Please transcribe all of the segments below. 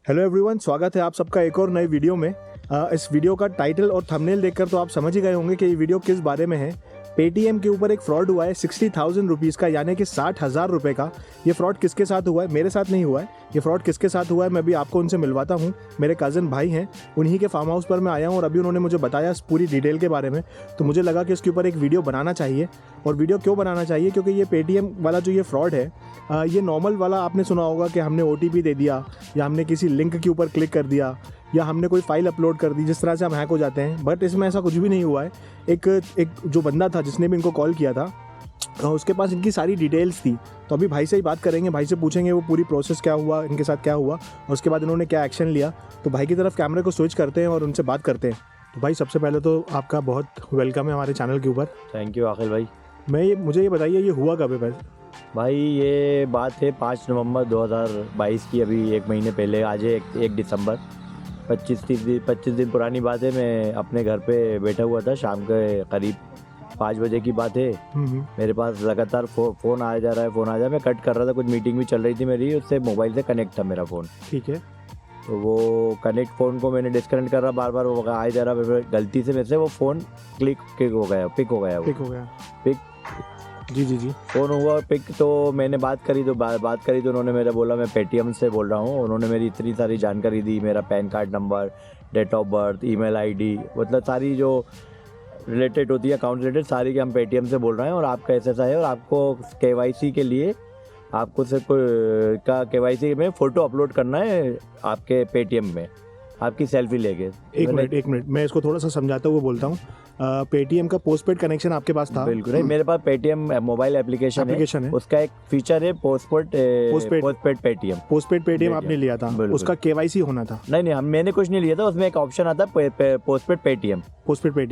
Hello everyone, स्वागत है आप सबका एक और नए वीडियो में। इस वीडियो का टाइटल और थंबनेल देखकर तो आप समझ ही गए होंगे कि ये वीडियो किस बारे में है। पेटीएम के ऊपर एक फ्रॉड हुआ है 60,000 रुपीज़ का, यानी कि 60,000 रुपये का। ये फ्रॉड किसके साथ हुआ है? मेरे साथ नहीं हुआ है। ये फ्रॉड किसके साथ हुआ है मैं भी आपको उनसे मिलवाता हूँ। मेरे कज़न भाई हैं, उन्हीं के फार्म हाउस पर मैं आया हूँ और अभी उन्होंने मुझे बताया इस पूरी डिटेल के बारे में। तो मुझे लगा कि इसके ऊपर एक वीडियो बनाना चाहिए। और वीडियो क्यों बनाना चाहिए? क्योंकि ये पेटीएम वाला जो ये फ्रॉड है, ये नॉर्मल वाला आपने सुना होगा कि हमने OTP दे दिया या हमने किसी लिंक के ऊपर क्लिक कर दिया या हमने कोई फाइल अपलोड कर दी, जिस तरह से हम हैक हो जाते हैं। बट इसमें ऐसा कुछ भी नहीं हुआ है। एक जो बंदा था जिसने भी इनको कॉल किया था, उसके पास इनकी सारी डिटेल्स थी। तो अभी भाई से ही बात करेंगे, भाई से पूछेंगे वो पूरी प्रोसेस क्या हुआ, इनके साथ क्या हुआ और उसके बाद इन्होंने क्या एक्शन लिया। तो भाई की तरफ कैमरे को स्विच करते हैं और उनसे बात करते हैं। तो भाई सबसे पहले तो आपका बहुत वेलकम है हमारे चैनल के ऊपर। थैंक यू आखिल भाई। मुझे ये बताइए, ये हुआ कब है भाई ये बात है 5 नवंबर 2022 की, अभी एक महीने पहले। आज है 1 दिसंबर, 25 दिन पुरानी बात है। मैं अपने घर पे बैठा हुआ था, शाम के करीब 5 बजे की बात है। मेरे पास लगातार फ़ोन आया जा रहा है। मैं कट कर रहा था, कुछ मीटिंग भी चल रही थी मेरी, उससे मोबाइल से कनेक्ट था मेरा फ़ोन। ठीक है। तो वो कनेक्ट फ़ोन को मैंने डिस्कनेक्ट कर रहा, बार बार वो आया जा रहा। गलती से मेरे से वो फ़ोन पिक हो गया। जी फ़ोन हुआ पिक। तो मैंने बात करी तो उन्होंने मेरा बोला मैं पेटीएम से बोल रहा हूँ। उन्होंने मेरी इतनी सारी जानकारी दी, मेरा PAN card number, date of birth, email ID, मतलब सारी जो रिलेटेड होती है अकाउंट रिलेटेड सारी, कि हम पेटीएम से बोल रहे हैं और आपका ऐसा है और आपको KYC के लिए आपको सिर्फ KYC में फ़ोटो अपलोड करना है आपके पेटीएम में, आपकी सेल्फी लेके। एक मिनट मैं इसको थोड़ा सा समझाता हुआ बोलता हूँ। पेटीएम का पोस्टपेड कनेक्शन आपके पास था? बिल्कुल नहीं, मेरे पास पेटीएम मोबाइल एप्लीकेशन है, उसका एक फीचर है पोस्टपेड पेटीएम आपने लिया था, उसका KYC होना था? नहीं, मैंने कुछ नहीं लिया था। उसमें एक ऑप्शन आता है पोस्टपेड पेटीएम।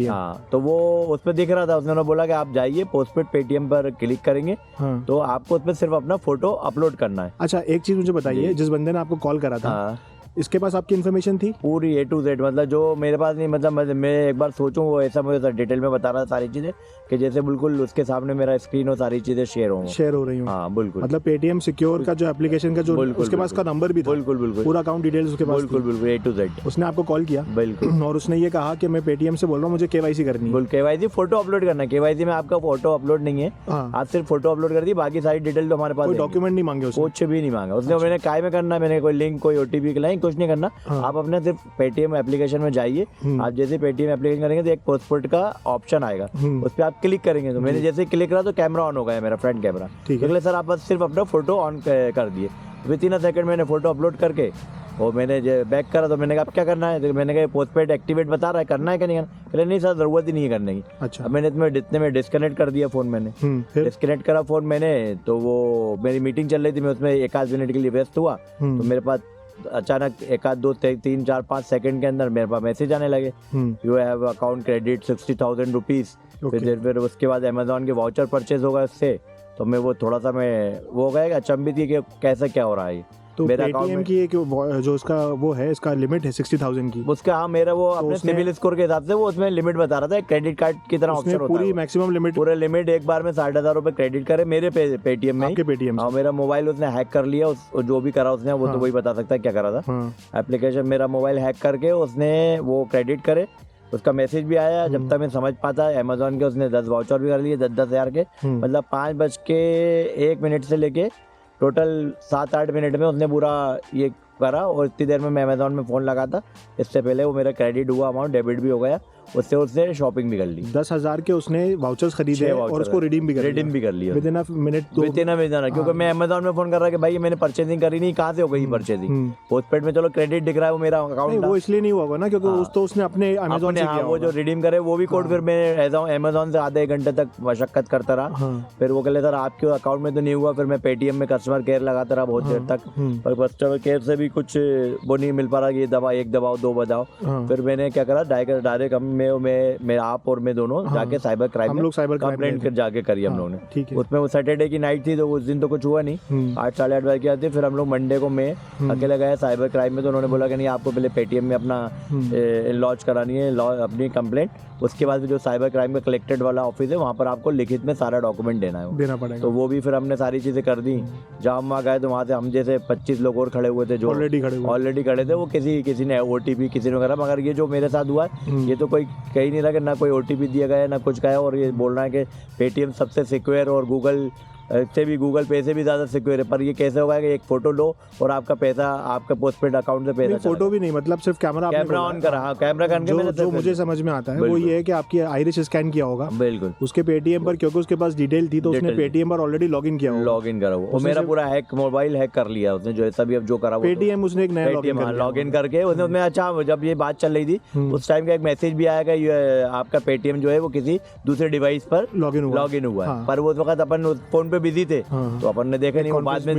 हाँ, तो वो उसमें दिख रहा था। उसने बोला कि आप जाइए पोस्टपेड पेटीएम पर क्लिक करेंगे। हाँ। तो आपको उसमें सिर्फ अपना फोटो अपलोड करना है। अच्छा, एक चीज मुझे बताइए, जिस बंदे ने आपको कॉल करा था, इसके पास आपकी इन्फॉर्मेशन थी पूरी A to Z, मतलब जो मेरे पास नहीं, मतलब मैं एक बार सोचूं वो ऐसा मुझे डिटेल में बता रहा था सारी चीज़ें, कि जैसे बिल्कुल उसके सामने मेरा स्क्रीन और सारी चीज़ें शेयर हो रही हूँ। हाँ बिल्कुल, मतलब पेटीएम सिक्योर का जो एप्लीकेशन का जो उसके पास का नंबर भी था, बिल्कुल पूरा अकाउंट डिटेल्स उसके पास, बिल्कुल A to Z। उसने आपको कॉल किया बिल्कुल, और उसने ये कहा कि मैं पेटीएम से बोल रहा हूँ, मुझे KYC करनी है। KYC फोटो अपलोड करना है। KYC में आपका फोटो अपलोड नहीं है, आप सिर्फ फोटो अपलोड कर दी, बाकी सारी डिटेल तो हमारे पास। कोई डॉक्यूमेंट नहीं मांगे, कुछ भी नहीं मांगा उसने। मैंने काय में करना है, मैंने कोई लिंक, कोई OTP नहीं, कुछ नहीं करना। आप अपने सिर्फ पेटीएम एप्लीकेशन में जाइए। आप जैसे पेटीएम एप्लीकेशन करेंगे तो एक पोस्टपेड का ऑप्शन आएगा, उस पर आप क्लिक करेंगे। तो मैंने जैसे क्लिक करा तो कैमरा ऑन हो गया, मेरा फ्रंट कैमरा। ठीक है सर, आप बस सिर्फ अपना फोटो ऑन कर दिए। विद इन सेकंड मैंने फोटो अपलोड करके और मैंने बैक करा। तो मैंने कहा अब क्या करना है? तो मैंने कहा पोस्टपेड एक्टिवेट बता रहा है, करना है क्या नहीं करना? पहले नहीं सर, जरूरत ही नहीं है करने की। अच्छा। अब मैंने इतने में डिस्कनेक्ट कर दिया फ़ोन। मैंने डिस्कनेक्ट करा फ़ोन मैंने, तो वो मेरी मीटिंग चल रही थी, मैं उसमें 1-8 मिनट के लिए व्यस्त हुआ। तो मेरे पास अचानक 1, 2, 3, 4, 5 सेकंड के अंदर मेरे पास मैसेज आने लगे, you have account credit 60,000 rupees. फिर उसके बाद अमेजोन के वाउचर परचेज होगा इससे। तो मैं वो थोड़ा सा वो हो गया अचंभित थी कि कैसा क्या हो रहा है। तो मेरा पेटीएम की एक जो उसका वो है, इसका लिमिट है 60,000 की उसका। हाँ, मेरा वो अपने सिविल स्कोर के हिसाब से वो उसमें लिमिट बता रहा था, क्रेडिट कार्ड की तरह ऑप्शन होता है। पूरी मैक्सिमम लिमिट, पूरा लिमिट एक बार में 60,000 रुपए क्रेडिट करे मेरे पेटीएम में। आपके पेटीएम? हाँ, मेरा मोबाइल उसने हैक कर लिया। जो भी करा उसने, वो तो वही बता सकता है क्या करा था। एप्लीकेशन मेरा मोबाइल हैक करके उसने वो क्रेडिट करे, उसका मैसेज भी आया। जब तक मैं समझ पाता, अमेजोन के उसने 10 वाउचर भी कर लिए, 10,000 के। मतलब 5:01 से लेके टोटल 7-8 मिनट में उसने पूरा ये करा। और इतनी देर में मैं अमेजोन में फ़ोन लगा था, इससे पहले वो मेरा क्रेडिट हुआ अमाउंट डेबिट भी हो गया। उससे शॉपिंग भी कर ली। 10,000 के उसने वाउचर्स खरीदे और उसको रिडीम भी कर लिया विद इन अ मिनट। क्योंकि मैं अमेजोन में फोन कर रहा कि भाई मैंने परचेजिंग करी नहीं, कहाँ से हो गई परचेजिंग? पोस्टपेड में चलो क्रेडिट दिख रहा है, वो मेरा अकाउंट। वो इसलिए नहीं हुआ ना क्योंकि तो उसने अपने अमेजोन से किया, वो जो रिडीम करे वो भी कोड। फिर मैं अमेजोन से आधे 1 घंटे तक मशक्कत करता रहा। फिर वो कहले सर आपके अकाउंट में तो नहीं हुआ। फिर मैं पेटीएम में कस्टमर केयर लगाता रहा बहुत देर तक, पर कस्टमर केयर से भी कुछ वो नहीं मिल पा रहा कि ये दवा 1 दबाओ 2 बजाओ। फिर मैंने क्या करा, डायरेक्ट हम में आप और मैं दोनों जाके साइबर क्राइम हम में लोग साइबर क्राइम कंप्लेंट कर जाके करी हम लोगों ने। ठीक है। उसमें वो सैटरडे की नाइट थी तो उस दिन तो कुछ हुआ नहीं, 8 साढ़े 8 बजे की आती। फिर हम लोग मंडे को मैं अकेले गए साइबर क्राइम में, तो उन्होंने बोला कि नहीं आपको पहले पेटीएम में अपना लॉन्च करानी है अपनी कंप्लेंट, उसके बाद जो साइबर क्राइम का कलेक्टेड वाला ऑफिस है वहाँ पर आपको लिखित में सारा डॉक्यूमेंट देना पड़ेगा। तो वो भी फिर हमने सारी चीज़ें कर दी। जब हम वहाँ गए तो वहाँ से हम जैसे 25 लोग और खड़े हुए थे जो ऑलरेडी खड़े थे, वो किसी ने OTP किसी ने करा, मगर ये जो मेरे साथ हुआ है ये तो कोई कह ही नहीं रहा कि ना कोई OTP दिया गया है ना कुछ गया, और ये बोल रहा है कि पेटीएम सबसे सिक्योर और गूगल पे से भी ज़्यादा सिक्योर है। पर ये कैसे होगा कि एक फ़ोटो लो और आपका पैसा आपका पोस्टपेड अकाउंट से पैसा, फोटो भी नहीं, मतलब सिर्फ कैमरा ऑन करा। हाँ, कैमरा करके जो मुझे समझ में आता है वो ये है कि आपकी आइरिस स्कैन किया होगा बिल्कुल उसके पेटीएम पर, क्योंकि उसके पास डिटेल थी तो उसने पेटीएम पर ऑलरेडी लॉगिन किया होगा। लॉगिन करा वो मेरा पूरा मोबाइल हैक कर लिया उसने, जो सभी अब जो करा पेटीएम उसने एक नया लॉगिन करके उसने। अच्छा, जब ये बात चल रही थी उस टाइम का एक मैसेज भी आया कि आपका पेटीएम जो है वो किसी दूसरे डिवाइस पर लॉगिन हुआ है, पर वो वक्त अपन फोन पे बिजी थे तो अपन ने देखा नहीं, वो बाद में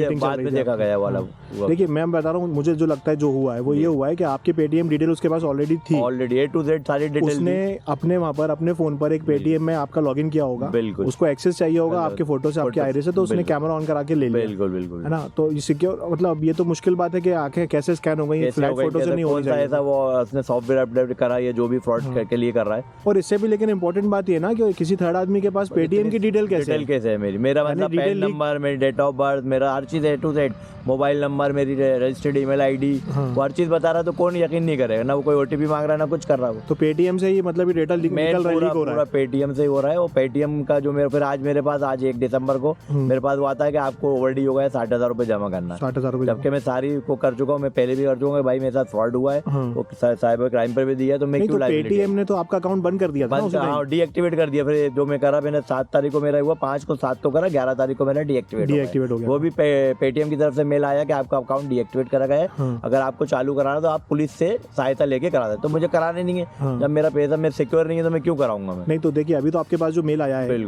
देखा गया वाला। देखिए मैं बता रहा हूँ, मुझे जो लगता है जो हुआ है वो ये हुआ है कि आपकी पेटीएम डिटेल उसके पास ऑलरेडी थी, A to Z सारी डिटेल उसने अपने वहाँ पर अपने फोन पर एक पेटीएम में आपका लॉगिन किया होगा, बिल्कुल उसको एक्सेस चाहिए होगा आपके फोटो से, आपके आइरिस से, तो उसने कैमरा ऑन करा के ले लिया। बिल्कुल है ना। तो ये सिक्योर, मतलब ये तो मुश्किल बात है कि आंखें कैसे स्कैन हो गई, फ्लैट फोटो से नहीं हो रही है। ऐसा वो उसने सॉफ्टवेयर अपडेट करा, ये जो भी फ्रॉड के लिए कर रहा है। और इससे भी लेकिन इंपॉर्टेंट बात ये ना कि किसी थर्ड आदमी के पास पेटीएम की डिटेल कैसे है, मेरा मतलब पैन नंबर, मेरी डेट ऑफ बर्थ, मेरा हर चीज A to Z, mobile number, मेरी रजिस्टर्ड ईमेल आईडी, वो हर चीज बता रहा, तो कौन यकीन नहीं करेगा ना, वो कोई OTP मांग रहा है ना कुछ कर रहा है। तो पेटीएम से ही मतलब ये डेटा निकल रहा है, लीक हो रहा है, पेटीएम से ही हो रहा है। वो पेटीएम का जो मेरे फिर आज मेरे पास आज 1 दिसंबर को मेरे पास वो आता है कि आपको ओवरड्यू हो गया 60,000 रुपए जमा करना, 60,000 रुपए, जबकि मैं सारी को कर चुका हूँ, मैं पहले भी कर चुका हूँ भाई मेरे साथ फ्रॉड हुआ है, वो साइबर क्राइम पर भी दिया, तो मैं क्यों पेटीएम ने तो आपका अकाउंट बंद कर दिया था, डीएक्टिवेट कर दिया। फिर जो मैं करा, मैंने 7 तारीख को मेरा हुआ, 5 को 7 को करा, 11 तारीख को मेरा डीएक्टिवेट हो गया। वो भी पेटीएम की तरफ से मेल आया कि आपका अकाउंट डीएक्टिवेट करा गया है, अगर आपको चालू कराना तो आप पुलिस से सहायता लेके करा दे। तो मुझे कराने नहीं है, जब मेरा पैसा मैं सिक्योर नहीं है तो मैं क्यों कराऊंगा मैं। नहीं तो देखिए अभी तो आपके पास जो मेल आया है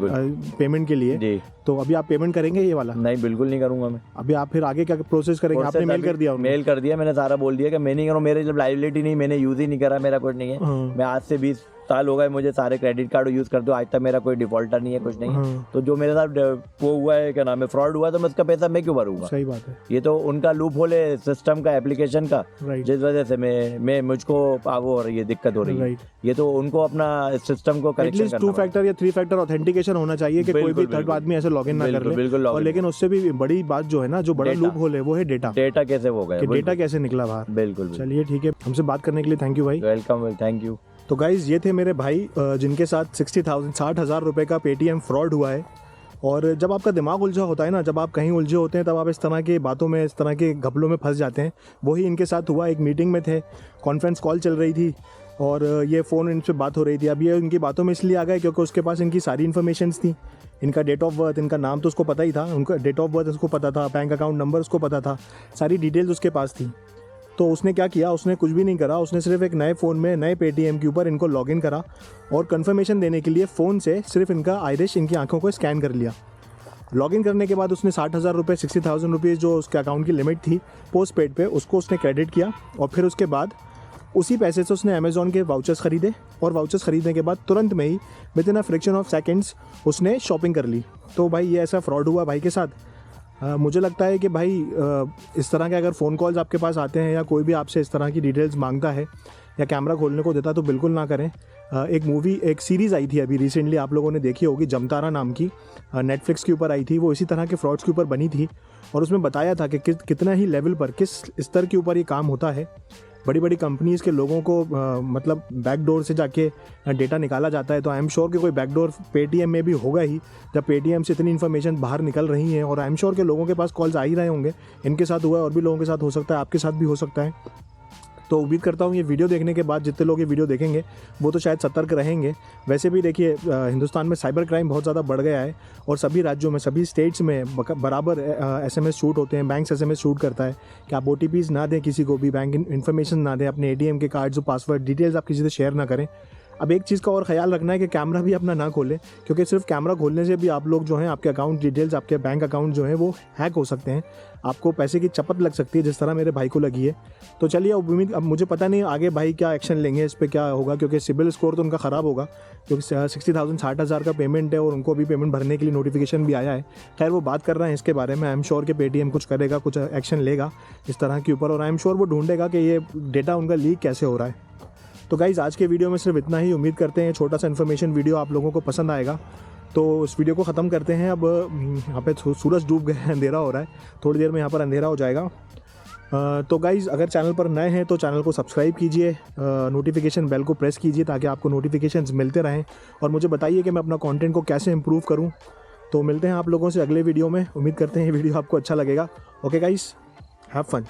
पेमेंट के लिए जी, तो अभी आप पेमेंट करेंगे ये वाला? नहीं बिल्कुल नहीं करूंगा मैं। अभी आप फिर आगे क्या प्रोसेस करेंगे? आपने मेल कर दिया? मेल कर दिया मैंने, सारा बोल दिया कि मैं नहीं करूँ, मेरे जब लाइबिलिटी नहीं, मैंने यूज ही नहीं करा, मेरा कुछ नहीं है। मैं आज से 20 साल हो गए मुझे सारे क्रेडिट कार्ड यूज करते हो, आज तक मेरा कोई डिफॉल्टर नहीं है, कुछ नहीं है। तो जो मेरे साथ वो हुआ है क्या नाम है फ्रॉड हुआ, तो मैं उसका पैसा मैं क्यों भरूंगा? सही बात है। ये तो उनका लूप होल है सिस्टम का, एप्लीकेशन का, जिस वजह से मैं मुझको वो हो रही है, दिक्कत हो रही है। ये तो उनको अपना सिस्टम को करेक्शन करना, 2 फैक्टर या 3 फैक्टर ऑथेंटिकेशन होना चाहिए कि कोई भी थर्ड आदमी ऐसे लॉगिन ना कर ले। और लेकिन उससे भी बड़ी बात जो है ना, जो बड़ा लूप होल है वो है डेटा कैसे हो गया, डेटा कैसे निकला बाहर। बिल्कुल। चलिए ठीक है, हमसे बात करने के लिए थैंक यू भाई। Welcome, thank you. तो गाइज ये थे मेरे भाई जिनके साथ 60,000 रुपए का पेटीएम फ्रॉड हुआ है। और जब आपका दिमाग उलझा होता है ना, जब आप कहीं उलझे होते हैं, तब आप इस तरह की बातों में, इस तरह के घपलों में फंस जाते हैं। वही इनके साथ हुआ। एक मीटिंग में थे, कॉन्फ्रेंस कॉल चल रही थी और ये फ़ोन इनसे बात हो रही थी। अब ये इनकी बातों में इसलिए आ गए क्योंकि उसके पास इनकी सारी इन्फॉर्मेशंस थी, इनका डेट ऑफ बर्थ, इनका नाम तो उसको पता ही था, उनका डेट ऑफ बर्थ उसको पता था, बैंक अकाउंट नंबर उसको पता था, सारी डिटेल्स उसके पास थी। तो उसने क्या किया, उसने कुछ भी नहीं करा, उसने सिर्फ एक नए फ़ोन में नए पेटीएम के ऊपर इनको लॉगिन करा और कंफर्मेशन देने के लिए फ़ोन से सिर्फ इनका आइरिस, इनकी आंखों को स्कैन कर लिया। लॉगिन करने के बाद उसने 60,000 रुपये, 60,000 रुपीज़ जो उसके अकाउंट की लिमिट थी पोस्ट पेड पे, उसको उसने क्रेडिट किया। और फिर उसके बाद उसी पैसे से उसने अमेज़ॉन के वाउचर्स ख़रीदे और वाउचर्स ख़रीदने के बाद तुरंत में ही with in a fraction of seconds उसने शॉपिंग कर ली। तो भाई ये ऐसा फ्रॉड हुआ भाई के साथ। मुझे लगता है कि भाई इस तरह के अगर फ़ोन कॉल्स आपके पास आते हैं या कोई भी आपसे इस तरह की डिटेल्स मांगता है या कैमरा खोलने को देता, तो बिल्कुल ना करें। एक सीरीज़ आई थी अभी रिसेंटली, आप लोगों ने देखी होगी, जमतारा नाम की, नेटफ्लिक्स के ऊपर आई थी। वो इसी तरह के फ्रॉड्स के ऊपर बनी थी और उसमें बताया था कि कितना ही लेवल पर, किस स्तर के ऊपर ये काम होता है। बड़ी बड़ी कंपनीज़ के लोगों को मतलब बैकडोर से जाके डेटा निकाला जाता है। तो आई एम श्योर कि कोई बैकडोर पेटीएम में भी होगा ही, जब पेटीएम से इतनी इन्फॉर्मेशन बाहर निकल रही है। और आई एम श्योर के लोगों के पास कॉल्स आ ही रहे होंगे, इनके साथ हुआ है और भी लोगों के साथ हो सकता है, आपके साथ भी हो सकता है। तो उम्मीद करता हूँ ये वीडियो देखने के बाद जितने लोग ये वीडियो देखेंगे वो तो शायद सतर्क रहेंगे। वैसे भी देखिए हिंदुस्तान में साइबर क्राइम बहुत ज़्यादा बढ़ गया है और सभी राज्यों में, सभी स्टेट्स में बराबर SMS शूट होते हैं। बैंक SMS शूट करता है कि आप OTPs ना दें किसी को भी, बैंक इन्फॉर्मेशन ना दें, अपने ATM के कार्ड्स और पासवर्ड डिटेल्स आप किसी से शेयर ना करें। अब एक चीज़ का और ख्याल रखना है कि कैमरा भी अपना ना खोलें, क्योंकि सिर्फ कैमरा खोलने से भी आप लोग जो हैं आपके अकाउंट डिटेल्स, आपके बैंक अकाउंट जो है वो हैक हो सकते हैं, आपको पैसे की चपत लग सकती है, जिस तरह मेरे भाई को लगी है। तो चलिए उम्मीद, अब मुझे पता नहीं आगे भाई क्या एक्शन लेंगे, इस पर क्या होगा, क्योंकि सिबिल स्कोर तो उनका ख़राब होगा, क्योंकि 60,000 60,000 का पेमेंट है और उनको अभी पेमेंट भरने के लिए नोटिफिकेशन भी आया है। खैर वो बात कर रहे हैं इसके बारे में। आई एम श्योर कि पेटीएम कुछ करेगा, कुछ एक्शन लेगा इस तरह के ऊपर, और आई एम श्योर वो ढूंढेगा कि ये डेटा उनका लीक कैसे हो रहा है। तो गाइज़ आज के वीडियो में सिर्फ इतना ही। उम्मीद करते हैं छोटा सा इन्फॉर्मेशन वीडियो आप लोगों को पसंद आएगा। तो इस वीडियो को ख़त्म करते हैं। अब यहाँ पे सूरज डूब गया है, अंधेरा हो रहा है, थोड़ी देर में यहाँ पर अंधेरा हो जाएगा। तो गाइज़ अगर चैनल पर नए हैं तो चैनल को सब्सक्राइब कीजिए, नोटिफिकेशन बेल को प्रेस कीजिए ताकि आपको नोटिफिकेशंस मिलते रहें, और मुझे बताइए कि मैं अपना कंटेंट को कैसे इंप्रूव करूं। तो मिलते हैं आप लोगों से अगले वीडियो में। उम्मीद करते हैं ये वीडियो आपको अच्छा लगेगा। Okay guys, have fun.